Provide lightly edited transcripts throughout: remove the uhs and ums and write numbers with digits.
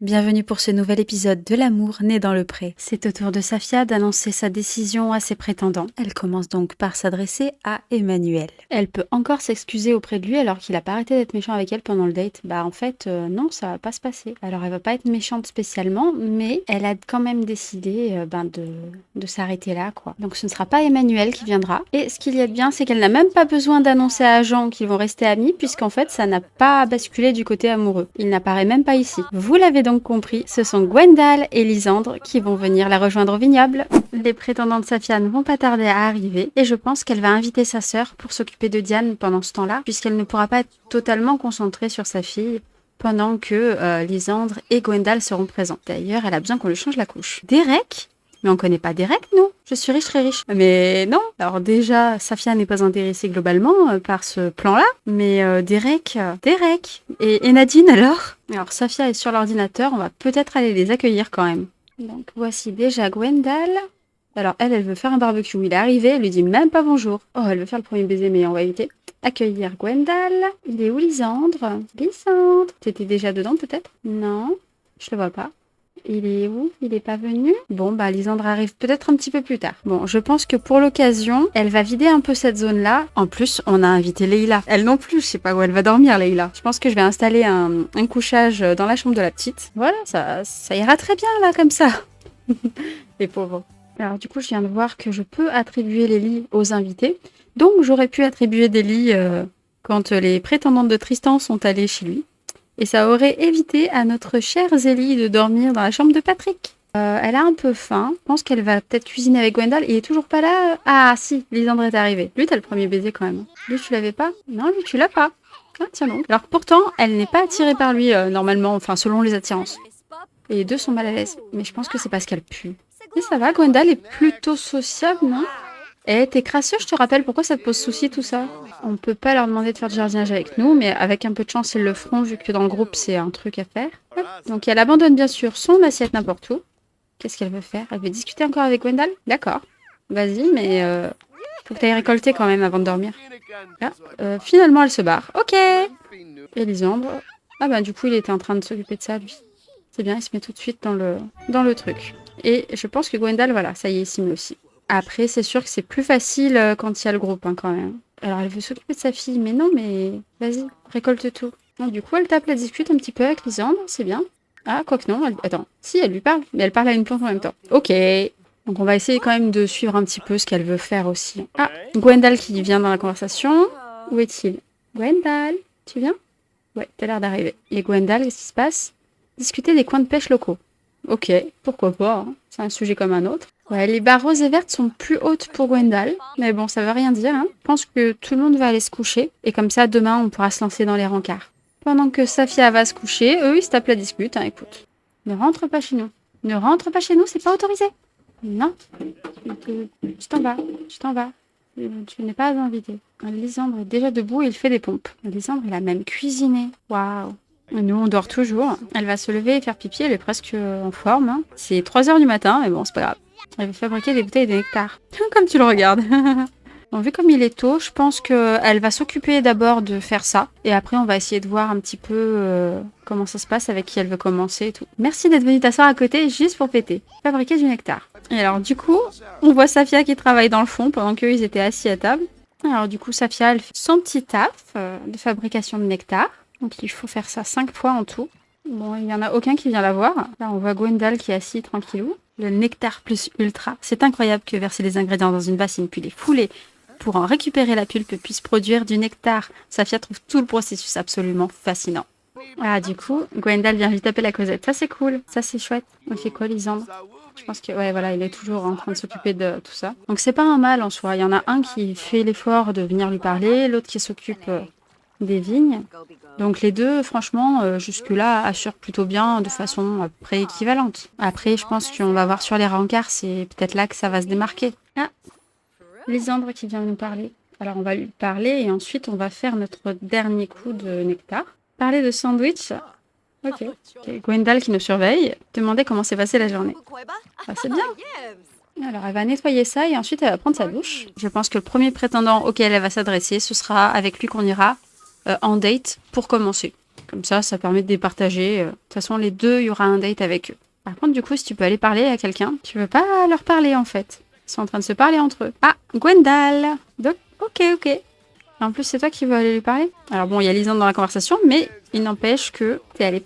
Bienvenue pour ce nouvel épisode de l'amour né dans le pré. C'est au tour de Safia d'annoncer sa décision à ses prétendants. Elle commence donc par s'adresser à Emmanuel. Elle peut encore s'excuser auprès de lui alors qu'il a pas arrêté d'être méchant avec elle pendant le date. En fait, non, ça va pas se passer. Alors elle va pas être méchante spécialement, mais elle a quand même décidé de s'arrêter là, quoi. Donc ce ne sera pas Emmanuel qui viendra. Et ce qu'il y a de bien, c'est qu'elle n'a même pas besoin d'annoncer à Jean qu'ils vont rester amis, puisqu'en fait, ça n'a pas basculé du côté amoureux. Il n'apparaît même pas ici. Vous l'avez donc compris, ce sont Gwendal et Lysandre qui vont venir la rejoindre au vignoble. Les prétendants de Safia ne vont pas tarder à arriver et je pense qu'elle va inviter sa sœur pour s'occuper de Diane pendant ce temps-là, puisqu'elle ne pourra pas être totalement concentrée sur sa fille pendant que Lysandre et Gwendal seront présents. D'ailleurs, elle a besoin qu'on lui change la couche. Derek ? Mais on connaît pas Derek, nous. Je suis riche, très riche. Mais non. Alors déjà, Safia n'est pas intéressée globalement par ce plan-là. Mais Derek... Et Nadine, alors ? Alors, Safia est sur l'ordinateur. On va peut-être aller les accueillir quand même. Donc, voici déjà Gwendal. Alors, elle veut faire un barbecue. Il est arrivé, elle lui dit même pas bonjour. Oh, elle veut faire le premier baiser, mais on va éviter. Accueillir Gwendal. Il est où, Lysandre ? Lysandre. T'étais déjà dedans, peut-être ? Non, je le vois pas. Il est où? Il est pas venu? Bon, Lysandre arrive peut-être un petit peu plus tard. Bon, je pense que pour l'occasion, elle va vider un peu cette zone-là. En plus, on a invité Leïla. Elle non plus, je sais pas où elle va dormir, Leïla. Je pense que je vais installer un couchage dans la chambre de la petite. Voilà, ça ira très bien, là, comme ça. Les pauvres. Alors, du coup, je viens de voir que je peux attribuer les lits aux invités. Donc, j'aurais pu attribuer des lits quand les prétendantes de Tristan sont allées chez lui. Et ça aurait évité à notre chère Zélie de dormir dans la chambre de Patrick. Elle a un peu faim. Je pense qu'elle va peut-être cuisiner avec Gwendal. Il est toujours pas là. Ah si, Lysandre est arrivé. Lui, t'as le premier baiser quand même. Lui, tu l'avais pas? Non, lui, tu l'as pas. Ah, tiens donc. Alors pourtant, elle n'est pas attirée par lui normalement, enfin selon les attirances. Et les deux sont mal à l'aise. Mais je pense que c'est parce qu'elle pue. Et ça va, Gwendal est plutôt sociable, non? Eh, t'es crasseux, je te rappelle, pourquoi ça te pose souci tout ça? On peut pas leur demander de faire du jardinage avec nous, mais avec un peu de chance, ils le feront, vu que dans le groupe, c'est un truc à faire. Hop. Donc elle abandonne bien sûr son assiette n'importe où. Qu'est-ce qu'elle veut faire? Elle veut discuter encore avec Gwendal? D'accord. Vas-y, mais faut que t'ailles récolter quand même avant de dormir. Ah, finalement, elle se barre. Ok. Et Lysandre... Ah du coup, il était en train de s'occuper de ça, lui. C'est bien, il se met tout de suite dans le truc. Et je pense que Gwendal, voilà, ça y est, il s'y met aussi. Après, c'est sûr que c'est plus facile quand il y a le groupe, hein, quand même. Alors, elle veut s'occuper de sa fille, mais non, mais vas-y, récolte tout. Donc, du coup, elle tape la discute un petit peu avec Lysandre, c'est bien. Ah, quoique non, attends, si, elle lui parle, mais elle parle à une plante en même temps. Ok. Donc, on va essayer quand même de suivre un petit peu ce qu'elle veut faire aussi. Ah, Gwendal qui vient dans la conversation. Où est-il? Gwendal, tu viens? Ouais, t'as l'air d'arriver. Et Gwendal, qu'est-ce qui se passe? Discuter des coins de pêche locaux. Ok, pourquoi pas, hein. C'est un sujet comme un autre. Ouais, les barres roses et vertes sont plus hautes pour Gwendal, mais bon, ça veut rien dire, hein. Je pense que tout le monde va aller se coucher, et comme ça, demain, on pourra se lancer dans les rencarts. Pendant que Safia va se coucher, eux, ils se tapent la discute, hein, écoute. Ne rentre pas chez nous. Ne rentre pas chez nous, c'est pas autorisé. Non. Tu t'en vas, tu t'en vas. Tu n'es pas invité. Lysandre est déjà debout et il fait des pompes. Lysandre, il a même cuisiné. Waouh. Nous, on dort toujours. Elle va se lever et faire pipi, elle est presque en forme, hein. C'est 3h du matin, mais bon, c'est pas grave. Elle va fabriquer des bouteilles de nectar. Comme tu le regardes. Bon, vu comme il est tôt, je pense qu'elle va s'occuper d'abord de faire ça. Et après, on va essayer de voir un petit peu comment ça se passe, avec qui elle veut commencer et tout. Merci d'être venue t'asseoir à côté juste pour péter. Fabriquer du nectar. Et alors, du coup, on voit Safia qui travaille dans le fond pendant qu'eux, ils étaient assis à table. Alors, du coup, Safia, elle fait son petit taf de fabrication de nectar. Donc, il faut faire ça 5 fois en tout. Bon, il n'y en a aucun qui vient la voir. Là, on voit Gwendal qui est assis tranquillou. Le nectar plus ultra. C'est incroyable que verser les ingrédients dans une bassine puis les fouler pour en récupérer la pulpe puisse produire du nectar. Safia trouve tout le processus absolument fascinant. Ah, du coup, Gwendal vient lui taper la causette. Ça, c'est cool. Ça, c'est chouette. On fait quoi, Lysandre? Je pense que, ouais, voilà, il est toujours en train de s'occuper de tout ça. Donc, c'est pas un mal en soi. Il y en a un qui fait l'effort de venir lui parler, l'autre qui s'occupe des vignes. Donc les deux, franchement, jusque-là, assurent plutôt bien de façon à peu près équivalente. Après, je pense qu'on va voir sur les rencarts, c'est peut-être là que ça va se démarquer. Ah, Lysandre qui vient nous parler. Alors on va lui parler et ensuite on va faire notre dernier coup de nectar. Parler de sandwich. Ok. Gwendal qui nous surveille. Demander comment s'est passée la journée. Ah, c'est bien. Alors, elle va nettoyer ça et ensuite elle va prendre sa douche. Je pense que le premier prétendant auquel elle va s'adresser, ce sera avec lui qu'on ira en date pour commencer. Comme ça permet de départager. De toute façon, les deux, il y aura un date avec eux. Par contre, du coup, si tu peux aller parler à quelqu'un, tu veux pas leur parler en fait. Ils sont en train de se parler entre eux. Ah, Gwendal. Donc, ok. En plus, c'est toi qui veux aller lui parler. Alors bon, il y a Lisandre dans la conversation, mais il n'empêche que t'es allé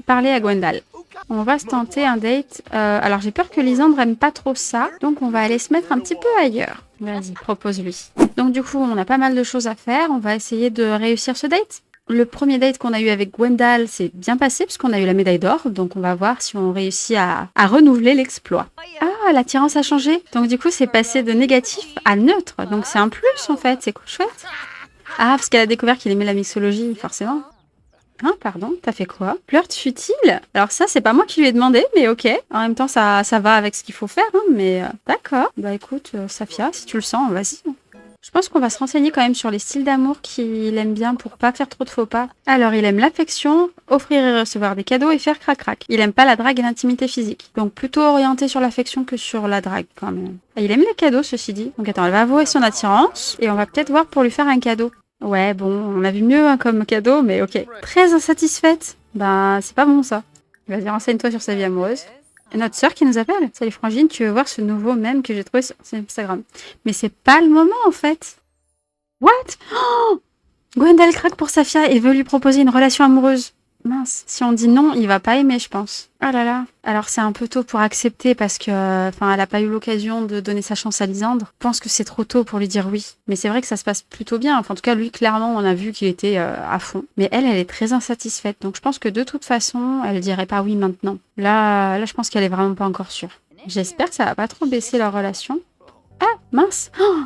parler à Gwendal. On va se tenter un date. Alors j'ai peur que Lisandre aime pas trop ça, donc on va aller se mettre un petit peu ailleurs. Vas-y, propose-lui. Donc du coup, on a pas mal de choses à faire. On va essayer de réussir ce date. Le premier date qu'on a eu avec Gwendal s'est bien passé puisqu'on a eu la médaille d'or. Donc on va voir si on réussit à renouveler l'exploit. Ah, l'attirance a changé. Donc du coup, c'est passé de négatif à neutre. Donc c'est un plus en fait. C'est cool, chouette. Ah, parce qu'elle a découvert qu'il aimait la mixologie, forcément. Hein, pardon, t'as fait quoi? Flirt futile? Alors ça, c'est pas moi qui lui ai demandé, mais ok. En même temps, ça va avec ce qu'il faut faire, hein, mais d'accord. Bah écoute, Safia, si tu le sens, vas-y. Je pense qu'on va se renseigner quand même sur les styles d'amour qu'il aime bien pour pas faire trop de faux pas. Alors, il aime l'affection, offrir et recevoir des cadeaux et faire crac-crac. Il aime pas la drague et l'intimité physique. Donc plutôt orienté sur l'affection que sur la drague quand même. Et il aime les cadeaux, ceci dit. Donc attends, elle va avouer son attirance et on va peut-être voir pour lui faire un cadeau. Ouais, bon, on a vu mieux hein, comme cadeau, mais ok. Très insatisfaite. Bah, c'est pas bon ça. Vas-y, renseigne-toi sur sa vie amoureuse. Et notre sœur qui nous appelle. Salut Frangine, tu veux voir ce nouveau mème que j'ai trouvé sur Instagram. Mais c'est pas le moment en fait. What? Oh, Gwendal craque pour Safia et veut lui proposer une relation amoureuse. Mince, si on dit non, il va pas aimer, je pense. Oh là là. Alors c'est un peu tôt pour accepter parce que, elle a pas eu l'occasion de donner sa chance à Lisandre. Je pense que c'est trop tôt pour lui dire oui. Mais c'est vrai que ça se passe plutôt bien. Enfin, en tout cas, lui, clairement, on a vu qu'il était à fond. Mais elle est très insatisfaite. Donc je pense que de toute façon, elle dirait pas oui maintenant. Là, je pense qu'elle est vraiment pas encore sûre. J'espère que ça va pas trop baisser leur relation. Ah, mince. Oh,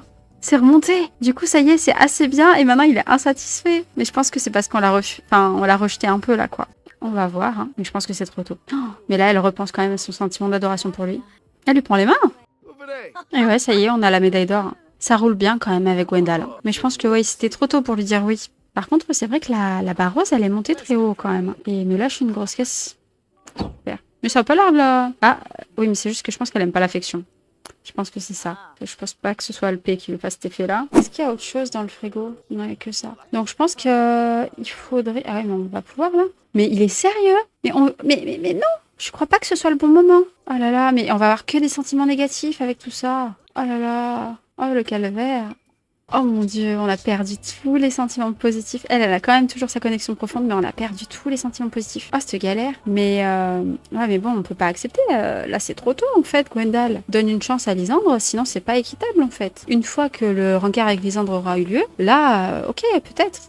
c'est remonté. Du coup, ça y est, c'est assez bien. Et maintenant, il est insatisfait. Mais je pense que c'est parce qu'on l'a on l'a rejeté un peu là, quoi. On va voir, hein. Mais je pense que c'est trop tôt. Oh, mais là, elle repense quand même à son sentiment d'adoration pour lui. Elle lui prend les mains. Et ouais, ça y est, on a la médaille d'or. Ça roule bien quand même avec Gwendal. Mais je pense que ouais, c'était trop tôt pour lui dire oui. Par contre, c'est vrai que la barre rose, elle est montée très haut quand même. Et me lâche une grosse caisse. Super. Mais ça a pas l'air de la... Ah, oui, mais c'est juste que je pense qu'elle aime pas l'affection. Je pense que c'est ça. Je pense pas que ce soit le P qui lui fasse cet effet-là. Est-ce qu'il y a autre chose dans le frigo? Non, il n'y a que ça. Donc je pense que il faudrait... Ah ouais, mais on va pouvoir là. Mais il est sérieux? Mais non! Je crois pas que ce soit le bon moment. Oh là là, mais on va avoir que des sentiments négatifs avec tout ça. Oh là là. Oh le calvaire. Oh mon dieu, on a perdu tous les sentiments positifs. Elle a quand même toujours sa connexion profonde, mais on a perdu tous les sentiments positifs. Oh, cette galère. Mais, ouais, mais bon, on peut pas accepter. Là, c'est trop tôt, en fait, Gwendal. Donne une chance à Lisandre, sinon c'est pas équitable, en fait. Une fois que le rencard avec Lisandre aura eu lieu, là, ok, peut-être.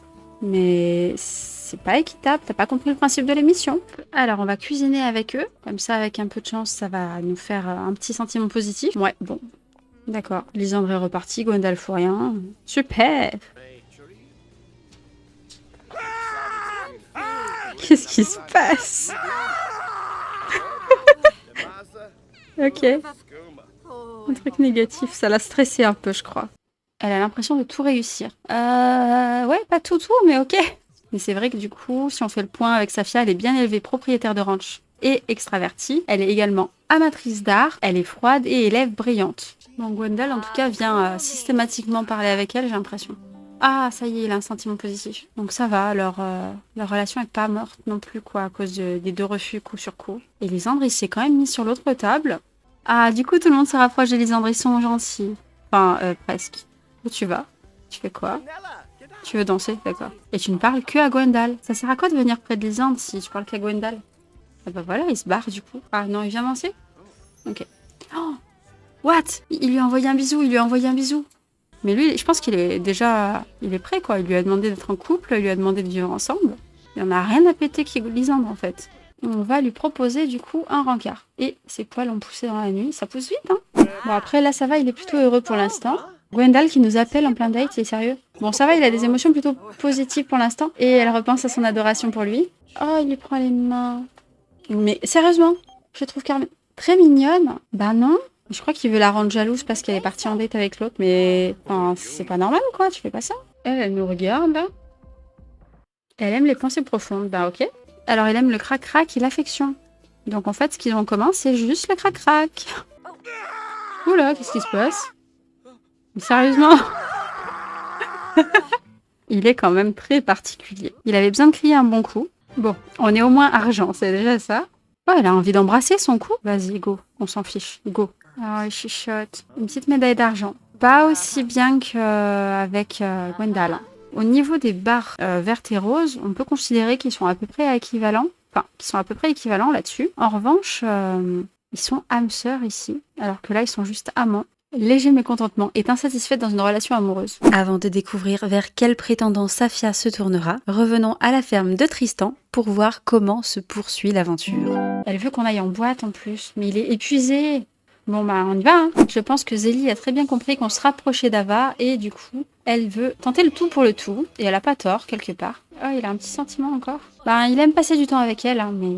Mais c'est pas équitable, t'as pas compris le principe de l'émission. Alors, on va cuisiner avec eux. Comme ça, avec un peu de chance, ça va nous faire un petit sentiment positif. Ouais, bon. D'accord. Lisandre est reparti, Gwendal fout rien. Super. Qu'est-ce qui se passe? Ok. Un truc négatif, ça l'a stressé un peu, je crois. Elle a l'impression de tout réussir. Ouais, pas tout, mais ok. Mais c'est vrai que du coup, si on fait le point avec Safia, elle est bien élevée propriétaire de ranch et extravertie. Elle est également amatrice d'art. Elle est froide et élève brillante. Bon, Gwendal, en tout cas, vient systématiquement parler avec elle, j'ai l'impression. Ah, ça y est, il a un sentiment positif. Donc ça va, leur relation est pas morte non plus, quoi, à cause des deux refus coup sur coup. Et Lisandre, il s'est quand même mis sur l'autre table. Ah, du coup, tout le monde se rapproche de Lisandre, ils sont gentils. Enfin, presque. Où tu vas? Tu fais quoi? Tu veux danser? D'accord. Et tu ne parles que à Gwendal. Ça sert à quoi de venir près de Lisandre si tu parles qu'à Gwendal? Ah bah voilà, il se barre du coup. Ah non, il vient danser? Ok. Oh! What? Il lui a envoyé un bisou, Mais lui, je pense qu'il est déjà... Il est prêt, quoi. Il lui a demandé d'être en couple, il lui a demandé de vivre ensemble. Il en a rien à péter qui est Lisandre, en fait. On va lui proposer, du coup, un rencard. Et ses poils ont poussé dans la nuit. Ça pousse vite, hein? Bon, après, là, ça va, il est plutôt heureux pour l'instant. Gwendal qui nous appelle en plein date, il est sérieux? Bon, ça va, il a des émotions plutôt positives pour l'instant. Et elle repense à son adoration pour lui. Oh, il lui prend les mains. Mais sérieusement, je trouve Carmen très mignonne. Bah non. Je crois qu'il veut la rendre jalouse parce qu'elle est partie en date avec l'autre, mais enfin, c'est pas normal quoi, tu fais pas ça. Elle nous regarde là. Elle aime les pensées profondes, bah ok. Alors elle aime le crac-crac et l'affection. Donc en fait, ce qu'ils ont en commun, c'est juste le crac-crac. Oula, qu'est-ce qui se passe? Mais sérieusement? Il est quand même très particulier. Il avait besoin de crier un bon coup. Bon, on est au moins argent, c'est déjà ça. Oh, elle a envie d'embrasser son cou. Vas-y, go. On s'en fiche. Go. Ah, il chuchote. Une petite médaille d'argent. Pas aussi bien qu'avec Gwendal, hein. Au niveau des barres vertes et roses, on peut considérer qu'ils sont à peu près équivalents. Enfin, qu'ils sont à peu près équivalents là-dessus. En revanche, ils sont âmes sœurs ici, alors que là, ils sont juste amants. Léger mécontentement est insatisfaite dans une relation amoureuse. Avant de découvrir vers quel prétendant Safia se tournera, revenons à la ferme de Tristan pour voir comment se poursuit l'aventure. Elle veut qu'on aille en boîte en plus, mais il est épuisé. Bon bah on y va, hein. Je pense que Zélie a très bien compris qu'on se rapprochait d'Ava et du coup, elle veut tenter le tout pour le tout et elle a pas tort quelque part. Oh, il a un petit sentiment encore. Bah il aime passer du temps avec elle, hein, mais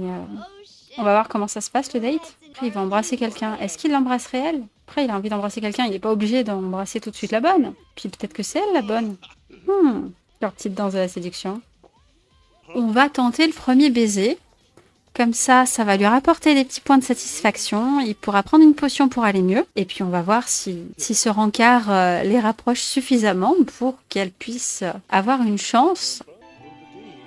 on va voir comment ça se passe le date. Après il va embrasser quelqu'un. Est-ce qu'il l'embrasserait elle? Après il a envie d'embrasser quelqu'un, il n'est pas obligé d'embrasser tout de suite la bonne. Puis peut-être que c'est elle la bonne. Leur petite danse de la séduction. On va tenter le premier baiser. Comme ça va lui rapporter des petits points de satisfaction. Il pourra prendre une potion pour aller mieux. Et puis on va voir si ce rencard les rapproche suffisamment pour qu'elle puisse avoir une chance.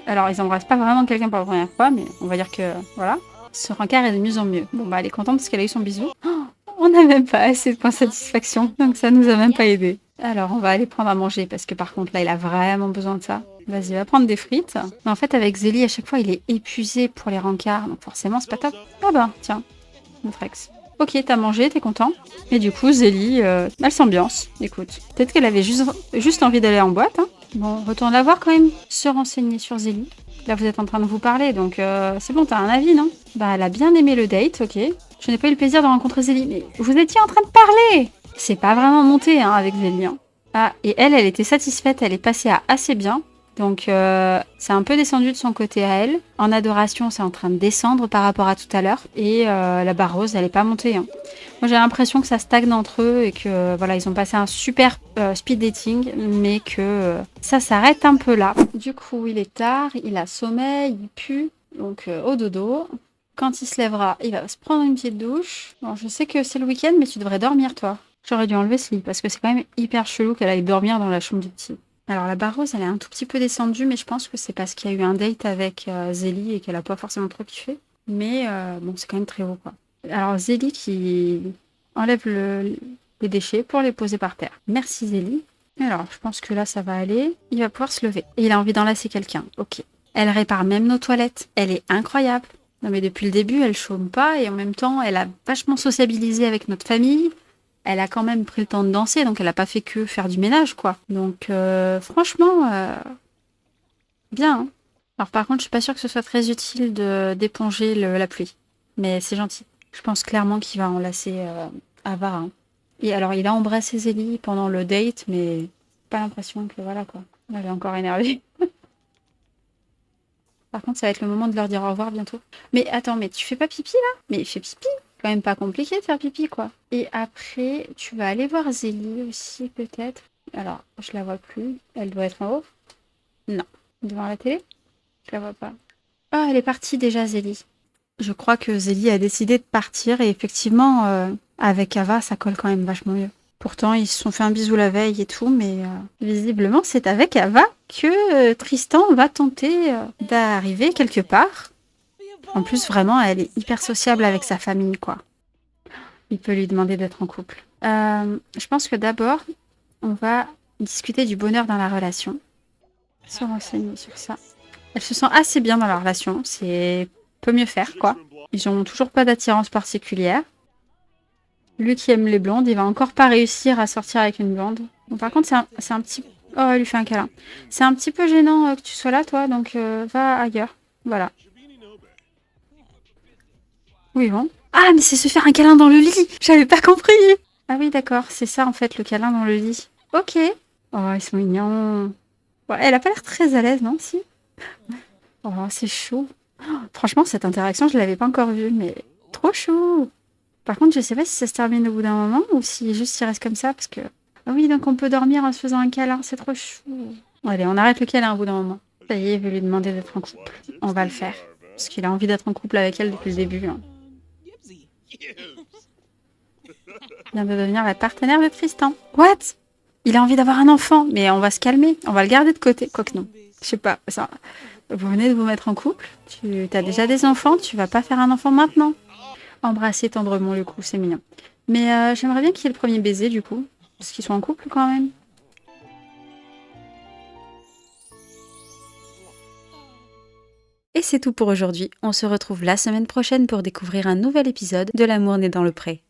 Alors ils n'embrassent pas vraiment quelqu'un pour la première fois, mais on va dire que voilà. Ce rencard est de mieux en mieux. Bon bah elle est contente parce qu'elle a eu son bisou. Oh, on n'a même pas assez de points de satisfaction, donc ça nous a même pas aidé. Alors on va aller prendre à manger parce que par contre là il a vraiment besoin de ça. Vas-y, va prendre des frites. Mais en fait, avec Zélie, à chaque fois, il est épuisé pour les rencarts. Donc forcément, c'est pas top. Ah bah, tiens, notre ex. Ok, t'as mangé, t'es content. Et du coup, Zélie, elle s'ambiance. Écoute, peut-être qu'elle avait juste envie d'aller en boîte. Hein. Bon, retourne la voir quand même. Se renseigner sur Zélie. Là, vous êtes en train de vous parler, donc c'est bon, t'as un avis, non? Bah, elle a bien aimé le date, ok. Je n'ai pas eu le plaisir de rencontrer Zélie. Mais vous étiez en train de parler! C'est pas vraiment monté, hein, avec Zélie. Hein. Ah, et elle était satisfaite. Elle est passée à assez bien. Donc, c'est un peu descendu de son côté à elle. En adoration, c'est en train de descendre par rapport à tout à l'heure. Et la barre rose, elle n'est pas montée. Hein. Moi, j'ai l'impression que ça stagne entre eux et que voilà, ils ont passé un super speed dating, mais que ça s'arrête un peu là. Du coup, il est tard, il a sommeil, il pue, donc au dodo. Quand il se lèvera, il va se prendre une petite douche. Bon, je sais que c'est le week-end, mais tu devrais dormir, toi. J'aurais dû enlever ce lit parce que c'est quand même hyper chelou qu'elle aille dormir dans la chambre du petit. Alors la barre rose, elle est un tout petit peu descendue, mais je pense que c'est parce qu'il y a eu un date avec Zélie et qu'elle a pas forcément trop kiffé. Mais bon, c'est quand même très haut, quoi. Alors Zélie qui enlève les déchets pour les poser par terre. Merci Zélie. Alors, je pense que là, ça va aller. Il va pouvoir se lever. Et il a envie d'enlacer quelqu'un. Ok. Elle répare même nos toilettes. Elle est incroyable. Non mais depuis le début, elle chôme pas et en même temps, elle a vachement sociabilisé avec notre famille. Elle a quand même pris le temps de danser, donc elle n'a pas fait que faire du ménage, quoi. Donc, franchement, bien. Hein. Alors, par contre, je suis pas sûre que ce soit très utile d'éponger la pluie. Mais c'est gentil. Je pense clairement qu'il va enlacer Ava. Hein. Et alors, il a embrassé Zélie pendant le date, mais pas l'impression que voilà, quoi. Elle est encore énervée. Par contre, ça va être le moment de leur dire au revoir bientôt. Mais attends, mais tu fais pas pipi, là? Mais fais pipi. Quand même pas compliqué de faire pipi, quoi. Et après, tu vas aller voir Zélie aussi, peut-être. Alors, je la vois plus. Elle doit être en haut. Non. Devant la télé? Je la vois pas. Ah, elle est partie déjà, Zélie. Je crois que Zélie a décidé de partir et effectivement, avec Ava, ça colle quand même vachement mieux. Pourtant, ils se sont fait un bisou la veille et tout, mais visiblement, c'est avec Ava que Tristan va tenter d'arriver quelque part. En plus, vraiment, elle est hyper sociable avec sa famille, quoi. Il peut lui demander d'être en couple. Je pense que d'abord, on va discuter du bonheur dans la relation. Se renseigner sur ça. Elle se sent assez bien dans la relation. C'est peut mieux faire, quoi. Ils ont toujours pas d'attirance particulière. Lui qui aime les blondes, il va encore pas réussir à sortir avec une blonde. Bon, par contre, c'est un petit... Oh, elle lui fait un câlin. C'est un petit peu gênant que tu sois là, toi, donc va ailleurs. Voilà. Oui, bon. Ah, mais c'est se faire un câlin dans le lit. J'avais pas compris. Ah oui, d'accord. C'est ça, en fait, le câlin dans le lit. Ok. Oh, ils sont mignons. Bon, elle a pas l'air très à l'aise, non, si? Oh, c'est chou. Oh, franchement, cette interaction, je l'avais pas encore vue, mais trop chou. Par contre, je sais pas si ça se termine au bout d'un moment ou si juste il reste comme ça, parce que... Ah oui, donc on peut dormir en se faisant un câlin. C'est trop chou. Bon, allez, on arrête le câlin au bout d'un moment. Ça y est, il veut lui demander d'être en couple. On va le faire. Parce qu'il a envie d'être en couple avec elle depuis le début. Hein. Il vient de devenir la partenaire de Tristan. What? Il a envie d'avoir un enfant, mais on va se calmer. On va le garder de côté. Quoique non. Je sais pas. Ça... Vous venez de vous mettre en couple? Tu as déjà des enfants? Tu vas pas faire un enfant maintenant? Embrasser tendrement le cou, c'est mignon. Mais j'aimerais bien qu'il y ait le premier baiser du coup, parce qu'ils sont en couple quand même. Et c'est tout pour aujourd'hui. On se retrouve la semaine prochaine pour découvrir un nouvel épisode de L'amour né dans le pré.